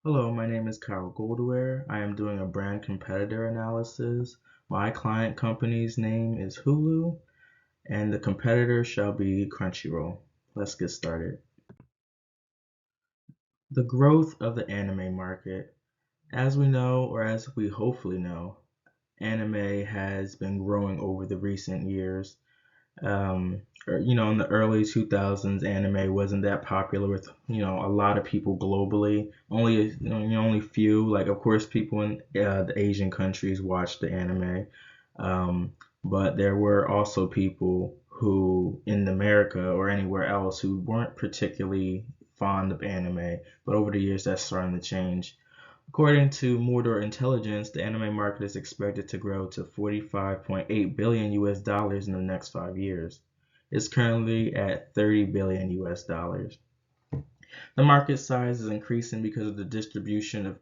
Hello, my name is Kyle Goldware. I am doing a brand competitor analysis. My client company's name is Hulu, and the competitor shall be Crunchyroll. Let's get started. The growth of the anime market. As we know, or as we hopefully know, anime has been growing over the recent years. In the early 2000s, anime wasn't that popular with, a lot of people globally. Only few, like, of course, people in the Asian countries watched the anime. Um, but there were also people who in America or anywhere else who weren't particularly fond of anime. But over the years, that's starting to change. According to Mordor Intelligence, the anime market is expected to grow to 45.8 billion US dollars in the next 5 years. It's currently at 30 billion US dollars. The market size is increasing because of the distribution of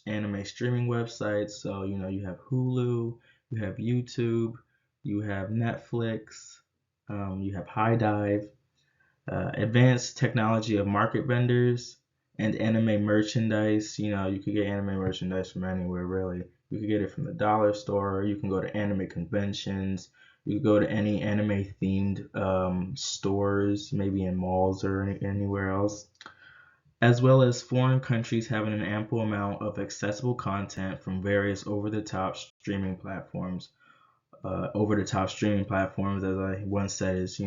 anime streaming websites. So, you have Hulu, you have YouTube, you have Netflix, you have High Dive, advanced technology of market vendors, and anime merchandise. You could get anime merchandise from anywhere, really. You could get it from the dollar store. You can go to anime conventions. You could go to any anime themed stores, maybe in malls or anywhere else, as well as foreign countries having an ample amount of accessible content from various over-the-top streaming platforms. Over-the-top streaming platforms, as I once said, is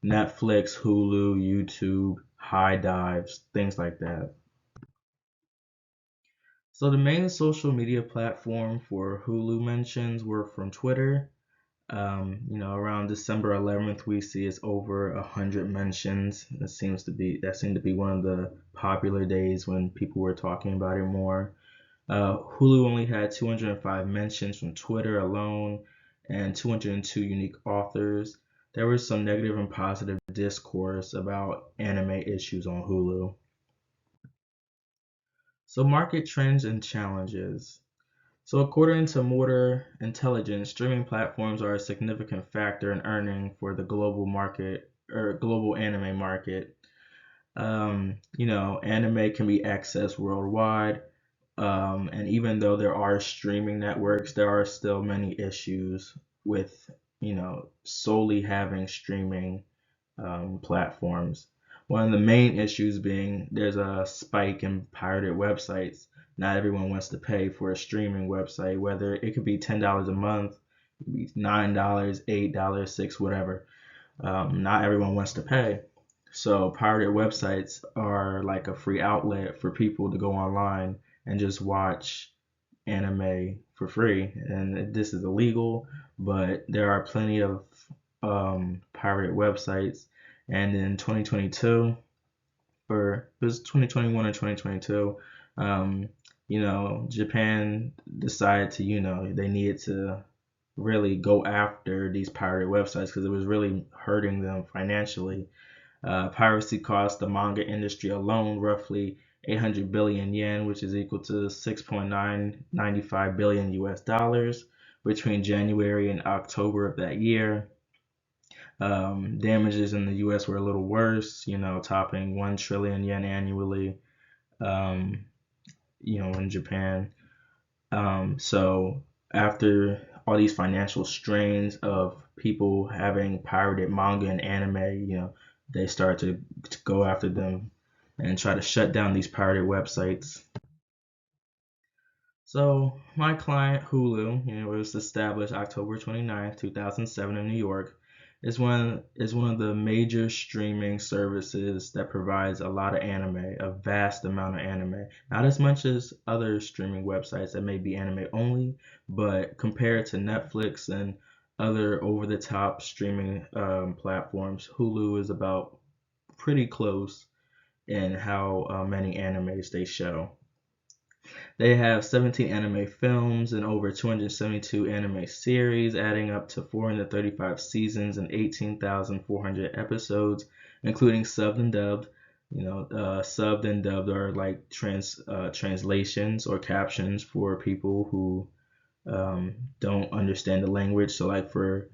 Netflix, Hulu, YouTube, High Dives, things like that. So the main social media platform for Hulu mentions were from Twitter. Around December 11th, we see it's over 100 mentions. That seemed to be one of the popular days when people were talking about it more. Hulu only had 205 mentions from Twitter alone and 202 unique authors. There was some negative and positive discourse about anime issues on Hulu. So, market trends and challenges. So, according to Mortar Intelligence, streaming platforms are a significant factor in earning for the global market or global anime market. Anime can be accessed worldwide, and even though there are streaming networks, there are still many issues with, solely having streaming platforms. One of the main issues being there's a spike in pirated websites. Not everyone wants to pay for a streaming website, whether it could be $10 a month, it could be $9, $8, $6, whatever. Not everyone wants to pay. So pirated websites are like a free outlet for people to go online and just watch anime for free. And this is illegal, but there are plenty of pirated websites. And in 2022, or it was 2021 or 2022, Japan decided to, they needed to really go after these pirated websites because it was really hurting them financially. Piracy cost the manga industry alone roughly 800 billion yen, which is equal to 6.995 billion US dollars between January and October of that year. Damages in the US were a little worse, topping 1 trillion yen annually, um, in Japan. So after all these financial strains of people having pirated manga and anime, they start to go after them and try to shut down these pirated websites. So my client Hulu, was established October 29th, 2007 in New York, is one of the major streaming services that provides a lot of anime, a vast amount of anime. Not as much as other streaming websites that may be anime only, but compared to Netflix and other over-the-top streaming platforms, Hulu is about pretty close in how many animes they show. They have 17 anime films and over 272 anime series, adding up to 435 seasons and 18,400 episodes, including subbed and dubbed. Subbed and dubbed are like translations or captions for people who don't understand the language. So, like for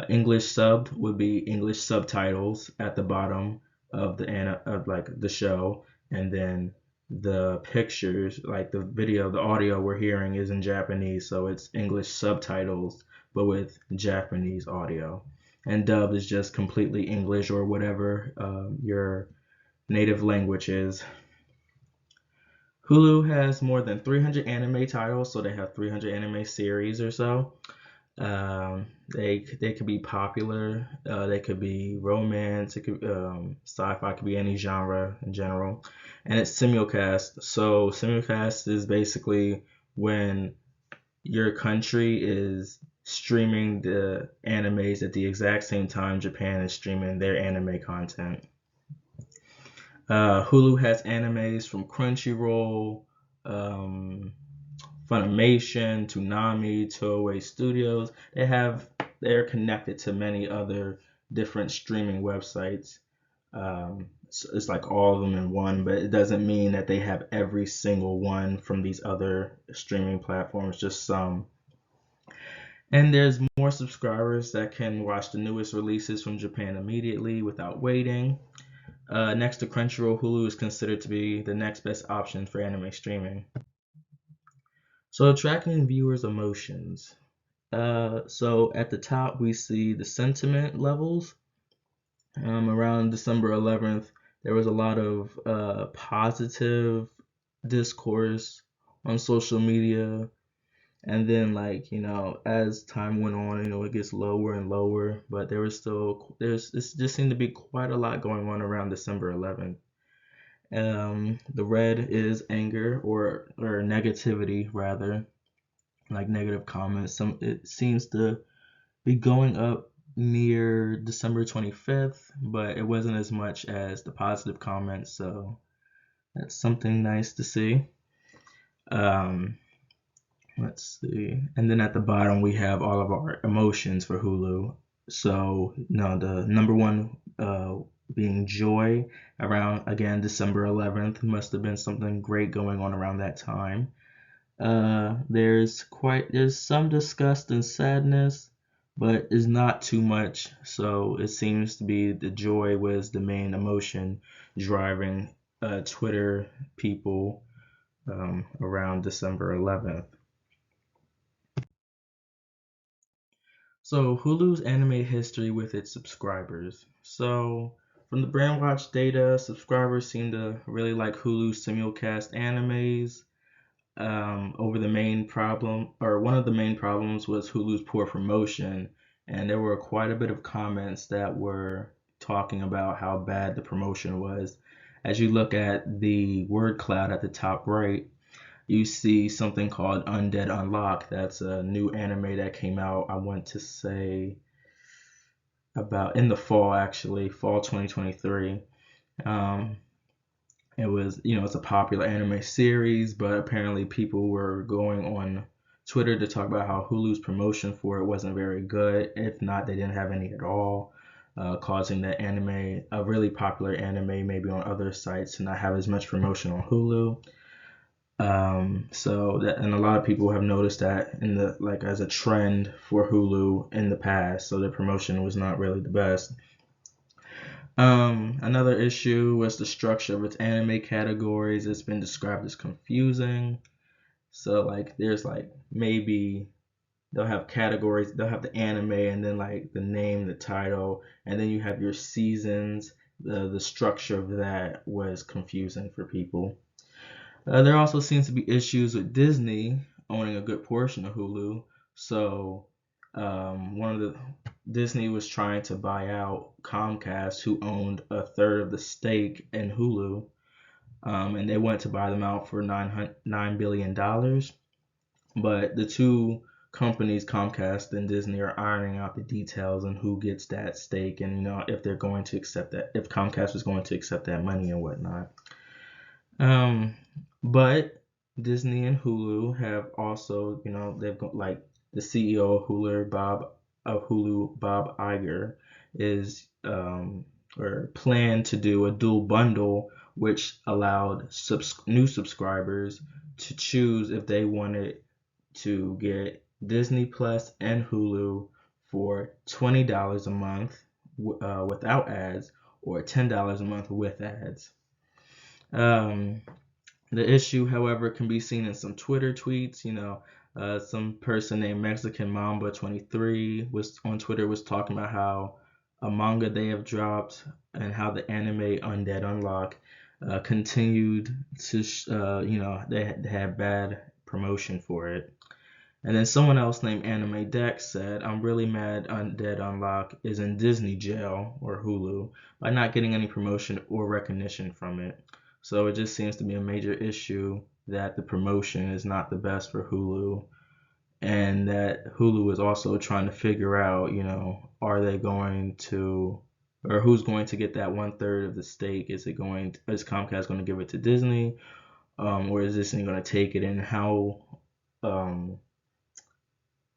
English subbed would be English subtitles at the bottom of the show, and then the pictures, like the video, the audio we're hearing is in Japanese, so it's English subtitles, but with Japanese audio. And dub is just completely English or whatever your native language is. Hulu has more than 300 anime titles, so they have 300 anime series or so. They could be popular. They could be romance. It could sci-fi. Could be any genre in general, and it's simulcast. So simulcast is basically when your country is streaming the animes at the exact same time Japan is streaming their anime content. Hulu has animes from Crunchyroll, um, Funimation, Toonami, Toei Studios. They're connected to many other different streaming websites. So it's like all of them in one, but it doesn't mean that they have every single one from these other streaming platforms, just some. And there's more subscribers that can watch the newest releases from Japan immediately without waiting. Next to Crunchyroll, Hulu is considered to be the next best option for anime streaming. So tracking viewers' emotions. So at the top we see the sentiment levels. Around December 11th, there was a lot of positive discourse on social media, and then as time went on, it gets lower and lower. But it just seemed to be quite a lot going on around December 11th. The red is anger or negativity rather, like negative comments. It seems to be going up near December 25th, but it wasn't as much as the positive comments, so that's something nice to see. Um, let's see. And then at the bottom we have all of our emotions for Hulu. So, the number one being joy around again December 11th. Must have been something great going on around that time. There's some disgust and sadness, but is not too much. So it seems to be the joy was the main emotion driving Twitter people around December 11th. So Hulu's anime history with its subscribers. So from the Brandwatch data, subscribers seem to really like Hulu's simulcast animes. Over the main problem, or one of the main problems was Hulu's poor promotion, and there were quite a bit of comments that were talking about how bad the promotion was. As you look at the word cloud at the top right, you see something called Undead Unlock. That's a new anime that came out, I want to say, about in the fall, actually, fall 2023. Um, It was, it's a popular anime series, but apparently people were going on Twitter to talk about how Hulu's promotion for it wasn't very good. If not, they didn't have any at all, causing that anime, a really popular anime, maybe on other sites, to not have as much promotion on Hulu. And a lot of people have noticed that in the as a trend for Hulu in the past. So the promotion was not really the best. Another issue was the structure of its anime categories. It's been described as confusing. So there's maybe they'll have categories, they'll have the anime and then the name, the title, and then you have your seasons. The structure of that was confusing for people. There also seems to be issues with Disney owning a good portion of Hulu. So one of the Disney was trying to buy out Comcast, who owned a third of the stake in Hulu, and they wanted to buy them out for $9 billion. But the two companies, Comcast and Disney, are ironing out the details on who gets that stake, and if they're going to accept that, if Comcast is going to accept that money and whatnot. But Disney and Hulu have also, they've got the CEO of Hulu, Bob Iger, is or planned to do a dual bundle, which allowed new subscribers to choose if they wanted to get Disney Plus and Hulu for $20 a month without ads, or $10 a month with ads. The issue, however, can be seen in some Twitter tweets. Some person named Mexican Mamba 23 was on Twitter was talking about how a manga they have dropped and how the anime Undead Unlock continued to, they had bad promotion for it. And then someone else named Anime Dex said, I'm really mad Undead Unlock is in Disney jail or Hulu by not getting any promotion or recognition from it. So it just seems to be a major issue that the promotion is not the best for Hulu, and that Hulu is also trying to figure out, are they going to, or who's going to get that 1/3 of the stake? Is Comcast going to give it to Disney, or is Disney going to take it? And how, um,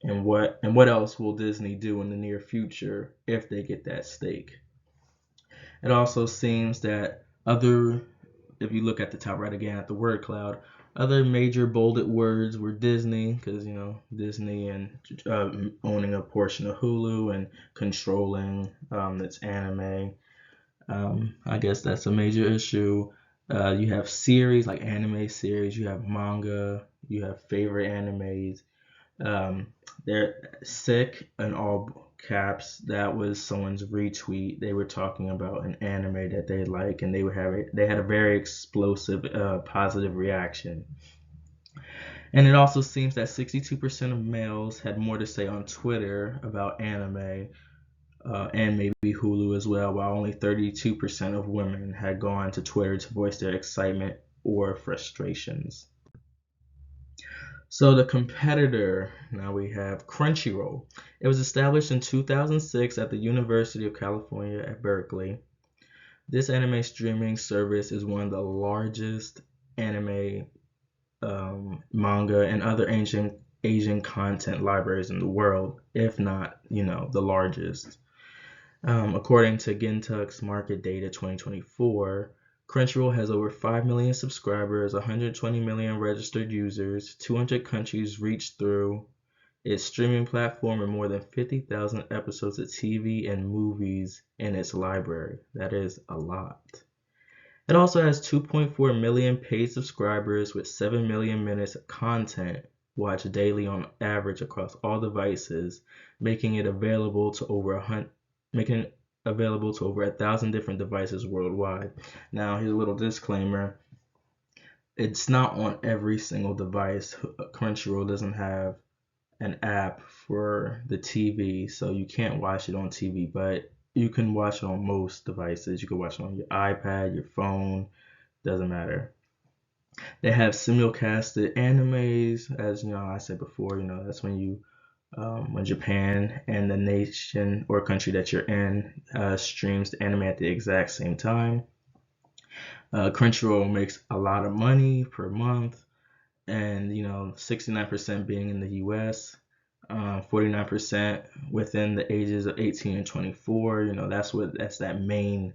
and what else will Disney do in the near future if they get that stake? It also seems that if you look at the top right again at the word cloud, other major bolded words were Disney, because Disney and owning a portion of Hulu and controlling its anime. I guess that's a major issue. You have series like anime series, you have manga, you have favorite animes. They're sick in all caps. That was someone's retweet. They were talking about an anime that they like, and they had a very explosive, positive reaction. And it also seems that 62% of males had more to say on Twitter about anime, and maybe Hulu as well, while only 32% of women had gone to Twitter to voice their excitement or frustrations. So the competitor, now we have Crunchyroll. It was established in 2006 at the University of California at Berkeley. This anime streaming service is one of the largest anime, manga, and other Asian content libraries in the world, if not, the largest. According to Gintux Market Data 2024, Crunchyroll has over 5 million subscribers, 120 million registered users, 200 countries reached through its streaming platform, and more than 50,000 episodes of TV and movies in its library. That is a lot. It also has 2.4 million paid subscribers with 7 million minutes of content watched daily on average across all devices, making it available to over 1,000 different devices worldwide. Now, here's a little disclaimer. It's not on every single device. Crunchyroll doesn't have an app for the TV, so you can't watch it on TV, but you can watch it on most devices. You can watch it on your iPad, your phone, doesn't matter. They have simulcasted animes, as I said before. That's when Japan and the nation or country that you're in streams the anime at the exact same time. Crunchyroll makes a lot of money per month, and 69% being in the U.S., 49% within the ages of 18 and 24. That's that main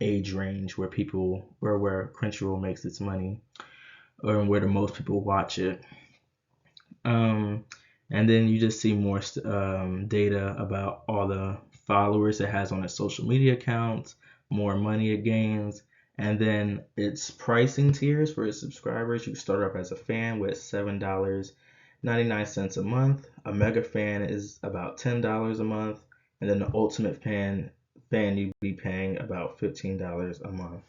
age range where Crunchyroll makes its money, or where the most people watch it. And then you just see more data about all the followers it has on its social media accounts, more money it gains, and then its pricing tiers for its subscribers. You start off as a fan with $7.99 a month. A mega fan is about $10 a month, and then the ultimate fan you'd be paying about $15 a month.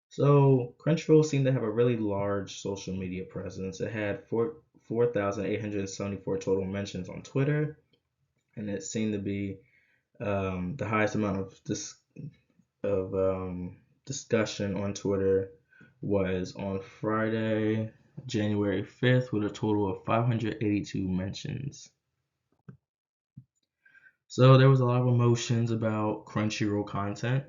So Crunchyroll seemed to have a really large social media presence. It had 4,874 total mentions on Twitter, and it seemed to be the highest amount of discussion on Twitter was on Friday, January 5th, with a total of 582 mentions. So there was a lot of emotions about Crunchyroll content.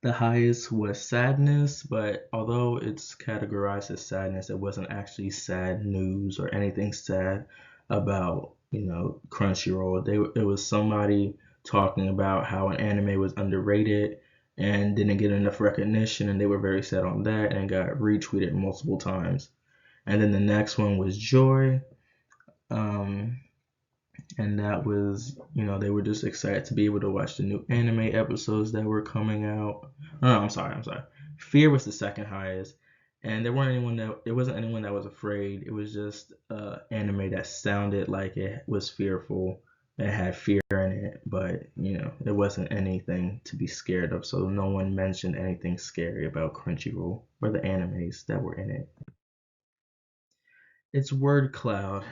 The highest was sadness, but although it's categorized as sadness, it wasn't actually sad news or anything sad about, Crunchyroll. It was somebody talking about how an anime was underrated and didn't get enough recognition, and they were very sad on that and got retweeted multiple times. And then the next one was joy. and that was, they were just excited to be able to watch the new anime episodes that were coming out. Oh, no, I'm sorry. Fear was the second highest, and there wasn't anyone that was afraid. It was just anime that sounded like it was fearful. It had fear in it, but it wasn't anything to be scared of. So no one mentioned anything scary about Crunchyroll or the animes that were in it. It's word cloud,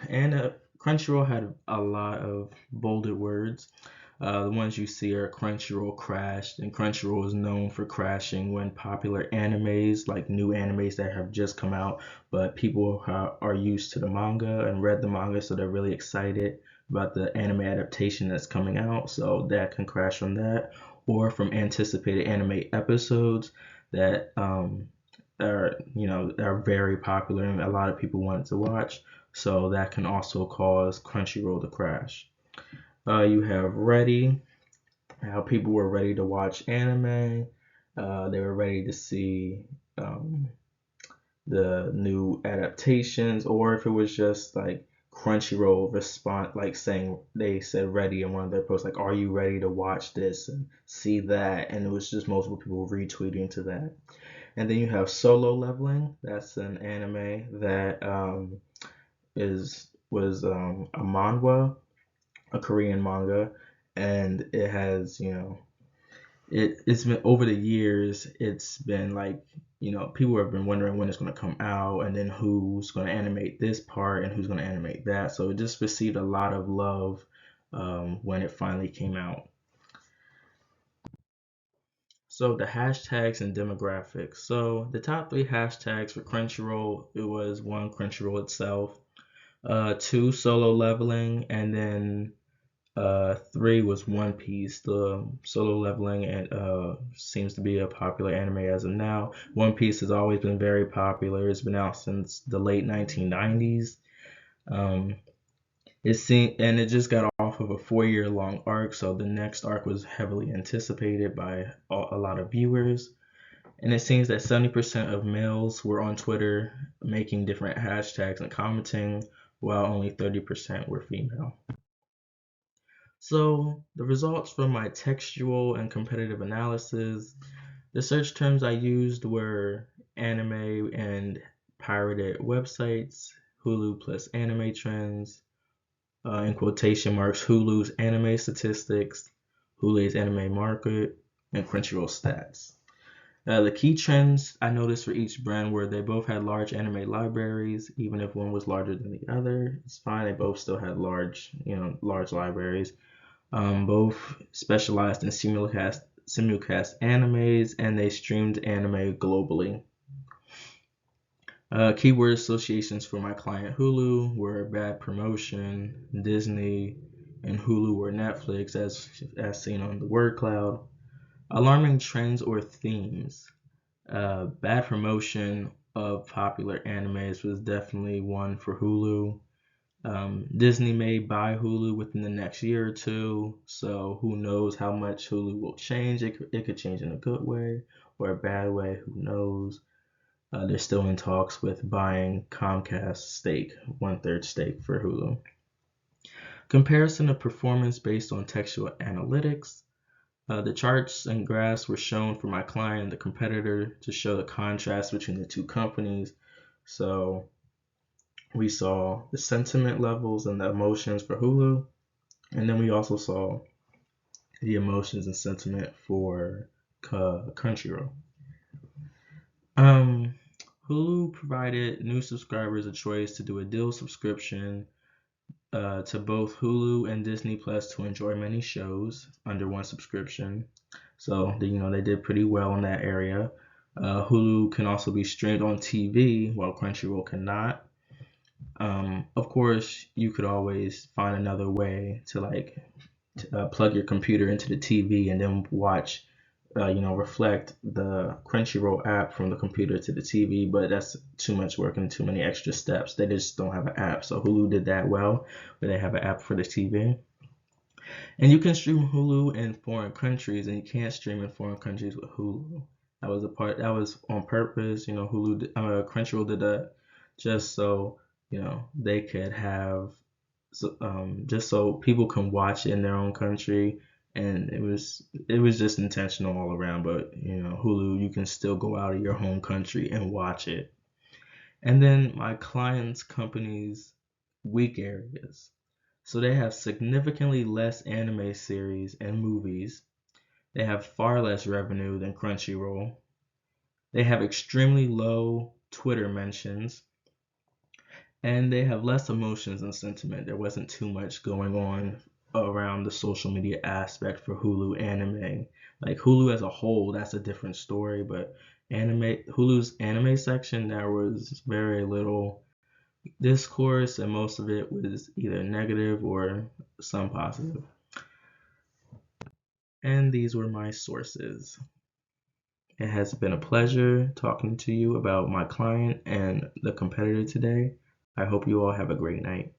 and Crunchyroll had a lot of bolded words. The ones you see are Crunchyroll crashed, and Crunchyroll is known for crashing when popular animes, like new animes that have just come out, but people are used to the manga and read the manga, so they're really excited about the anime adaptation that's coming out, so that can crash from that, or from anticipated anime episodes that are very popular and a lot of people wanted to watch. So that can also cause Crunchyroll to crash. You have Ready, how people were ready to watch anime. They were ready to see um, the new adaptations, or if it was just like Crunchyroll respond, like saying they said ready in one of their posts, like, "Are you ready to watch this and see that?" And it was just multiple people retweeting to that. And then you have Solo Leveling. That's an anime that is was a manhwa, a Korean manga, and it has it's been over the years. It's been like people have been wondering when it's going to come out, and then who's going to animate this part and who's going to animate that. So it just received a lot of love when it finally came out. So the hashtags and demographics. So the top three hashtags for Crunchyroll, it was one, Crunchyroll itself, two, Solo Leveling, and then three was One Piece. The Solo Leveling and seems to be a popular anime as of now. One Piece has always been very popular. It's been out since the late 1990s. Um, it just got off of a 4-year long arc, so the next arc was heavily anticipated by a lot of viewers. And it seems that 70% of males were on Twitter making different hashtags and commenting, while only 30% were female. So, the results from my textual and competitive analysis, the search terms I used were anime and pirated websites, Hulu plus anime trends, in quotation marks, Hulu's anime statistics, Hulu's anime market, and Crunchyroll stats. The key trends I noticed for each brand were they both had large anime libraries, even if one was larger than the other. It's fine, they both still had large libraries. Both specialized in simulcast animes, and they streamed anime globally. Keyword associations for my client Hulu were bad promotion, Disney, and Hulu were Netflix, as seen on the word cloud. Alarming trends or themes. Bad promotion of popular animes was definitely one for Hulu. Disney may buy Hulu within the next year or two, so who knows how much Hulu will change. It could change in a good way or a bad way, who knows. They're still in talks with buying Comcast stake, 1/3 stake for Hulu. Comparison of performance based on textual analytics. The charts and graphs were shown for my client and the competitor to show the contrast between the two companies. So we saw the sentiment levels and the emotions for Hulu, and then we also saw the emotions and sentiment for Crunchyroll. Um, Hulu provided new subscribers a choice to do a deal subscription to both Hulu and Disney Plus to enjoy many shows under one subscription. So they did pretty well in that area. Hulu can also be streamed on TV while Crunchyroll cannot. Of course, you could always find another way to plug your computer into the TV and then watch, reflect the Crunchyroll app from the computer to the TV, but that's too much work and too many extra steps. They just don't have an app. So Hulu did that well, where they have an app for the TV. And you can stream Hulu in foreign countries, and you can't stream in foreign countries with Hulu. That was on purpose. Crunchyroll did that just so they could have just so people can watch it in their own country. And it was just intentional all around. But Hulu, you can still go out of your home country and watch it. And then my clients' companies' weak areas. So they have significantly less anime series and movies. They have far less revenue than Crunchyroll. They have extremely low Twitter mentions, and they have less emotions and sentiment. There wasn't too much going on around the social media aspect for Hulu anime. Like Hulu as a whole, that's a different story, but Hulu's anime section, there was very little discourse, and most of it was either negative or some positive. And these were my sources. It has been a pleasure talking to you about my client and the competitor today. I hope you all have a great night.